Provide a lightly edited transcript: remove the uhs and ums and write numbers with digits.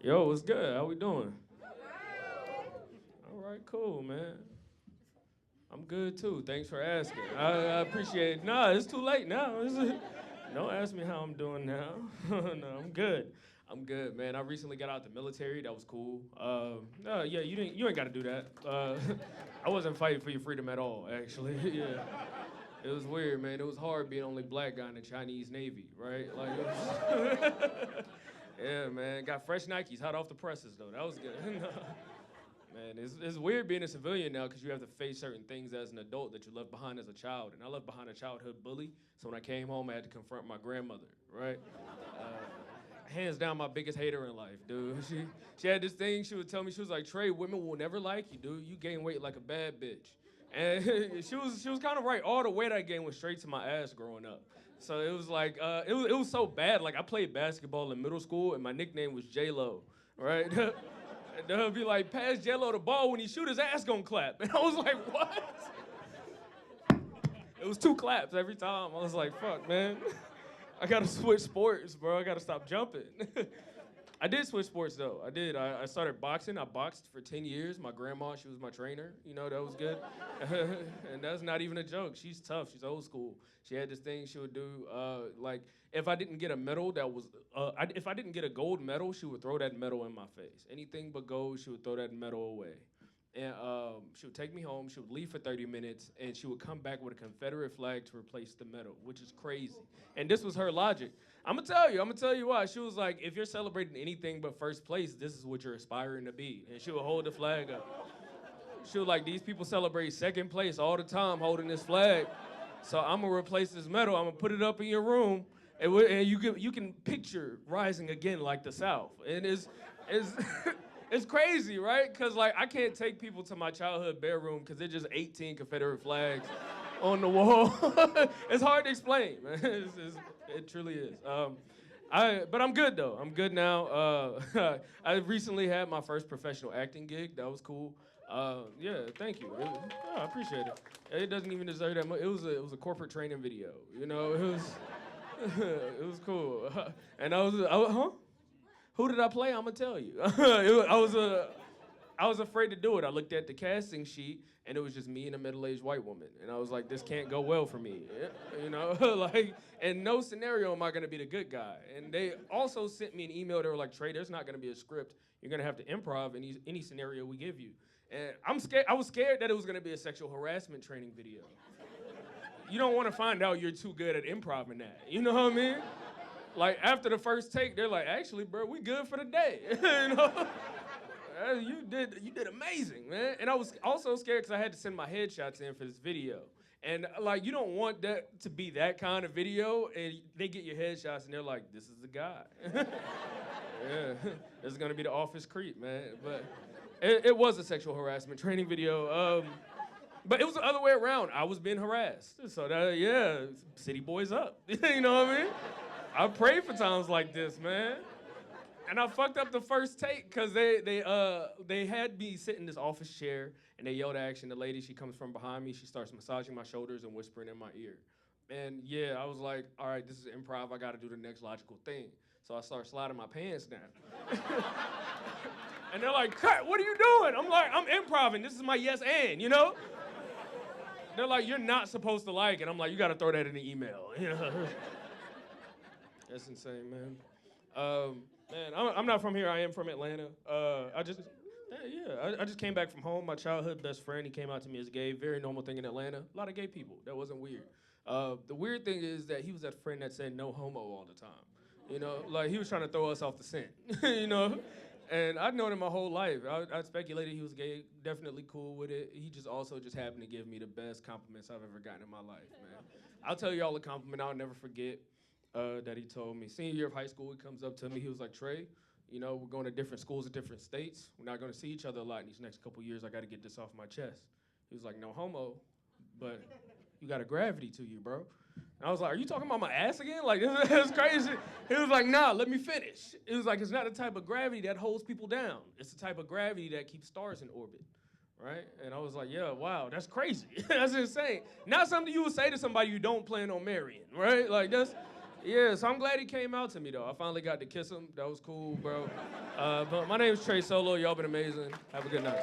Yo, what's good? How we doing? All right, cool, man. I'm good too. Thanks for asking. I appreciate it. Nah, it's too late now. Don't ask me how I'm doing now. No, I'm good. I'm good, man. I recently got out the military. That was cool. No, yeah, you ain't got to do that. I wasn't fighting for your freedom at all, actually. Yeah. It was weird, man. It was hard being the only black guy in the Chinese Navy, right? Like, yeah, man. Got fresh Nikes, hot off the presses, though. That was good. Man, it's weird being a civilian now because you have to face certain things as an adult that you left behind as a child. And I left behind a childhood bully, so when I came home, I had to confront my grandmother, right? Uh, Hands down, my biggest hater in life, dude. She had this thing, she would tell me, she was like, Trey, women will never like you, dude. You gain weight like a bad bitch. And she was kind of right. All the weight I gained was straight to my ass growing up. So it was like, it was so bad. Like, I played basketball in middle school, and my nickname was J-Lo, right? And they'll be like, pass J-Lo the ball, when he shoot, his ass gonna clap. And I was like, what? It was two claps every time. I was like, fuck, man. I gotta switch sports, bro. I gotta stop jumping. I did switch sports, though. I did. I started boxing. I boxed for 10 years. My grandma, she was my trainer. You know, that was good. And that's not even a joke. She's tough. She's old school. She had this thing she would do, like, if I didn't get a medal that was, if I didn't get a gold medal, she would throw that medal in my face. Anything but gold, she would throw that medal away. And she would take me home, she would leave for 30 minutes, and she would come back with a Confederate flag to replace the medal, which is crazy. And this was her logic. I'm gonna tell you why. She was like, if you're celebrating anything but first place, this is what you're aspiring to be. And she would hold the flag up. She was like, these people celebrate second place all the time holding this flag. So I'm gonna replace this medal, I'm gonna put it up in your room, and you can picture rising again like the South. And it's it's crazy, right? Because, like, I can't take people to my childhood bedroom because there's just 18 Confederate flags on the wall. It's hard to explain, man. It truly is. But I'm good, though. I'm good now. I recently had my first professional acting gig. That was cool. Yeah, thank you. I appreciate it. It doesn't even deserve that much. It was a corporate training video. You know, it was it was cool. And huh? Who did I play? I'm gonna tell you. I was afraid to do it. I looked at the casting sheet, and it was just me and a middle-aged white woman, and I was like, "This can't go well for me," you know. Like, in no scenario am I gonna be the good guy. And they also sent me an email. They were like, "Trey, there's not gonna be a script. You're gonna have to improv any scenario we give you." And I'm scared. I was scared that it was gonna be a sexual harassment training video. You don't want to find out you're too good at improv that. You know what I mean? Like, after the first take, they're like, actually, bro, we good for the day. You know? You did amazing, man. And I was also scared because I had to send my headshots in for this video. And, like, you don't want that to be that kind of video, and they get your headshots, and they're like, this is the guy. Yeah, this is going to be the office creep, man. But it was a sexual harassment training video. But it was the other way around. I was being harassed. So, yeah, city boys up. You know what I mean? I pray for times like this, man. And I fucked up the first take because they had me sit in this office chair, and they yelled action. The lady, she comes from behind me. She starts massaging my shoulders and whispering in my ear. And yeah, I was like, all right, this is improv. I got to do the next logical thing. So I start sliding my pants down. And they're like, cut, what are you doing? I'm like, I'm improving. This is my yes and, you know? They're like, you're not supposed to like it. I'm like, you got to throw that in the email, you know? That's insane, man. Man, I'm not from here. I am from Atlanta. I just came back from home. My childhood best friend, he came out to me as gay. Very normal thing in Atlanta. A lot of gay people. That wasn't weird. The weird thing is that he was that friend that said no homo all the time. You know, like he was trying to throw us off the scent. You know, and I'd known him my whole life. I speculated he was gay. Definitely cool with it. He just also just happened to give me the best compliments I've ever gotten in my life, man. I'll tell you all a compliment I'll never forget. That he told me. Senior year of high school, he comes up to me. He was like, Trey, you know, we're going to different schools in different states. We're not going to see each other a lot in these next couple years. I got to get this off my chest. He was like, no homo, but you got a gravity to you, bro. And I was like, are you talking about my ass again? Like, this is crazy. He was like, nah, let me finish. It was like, it's not the type of gravity that holds people down. It's the type of gravity that keeps stars in orbit. Right? And I was like, yeah, wow, that's crazy. That's insane. Not something you would say to somebody you don't plan on marrying, right? Like, Yeah, so I'm glad he came out to me, though. I finally got to kiss him. That was cool, bro. But my name is Trey Solo. Y'all been amazing. Have a good night.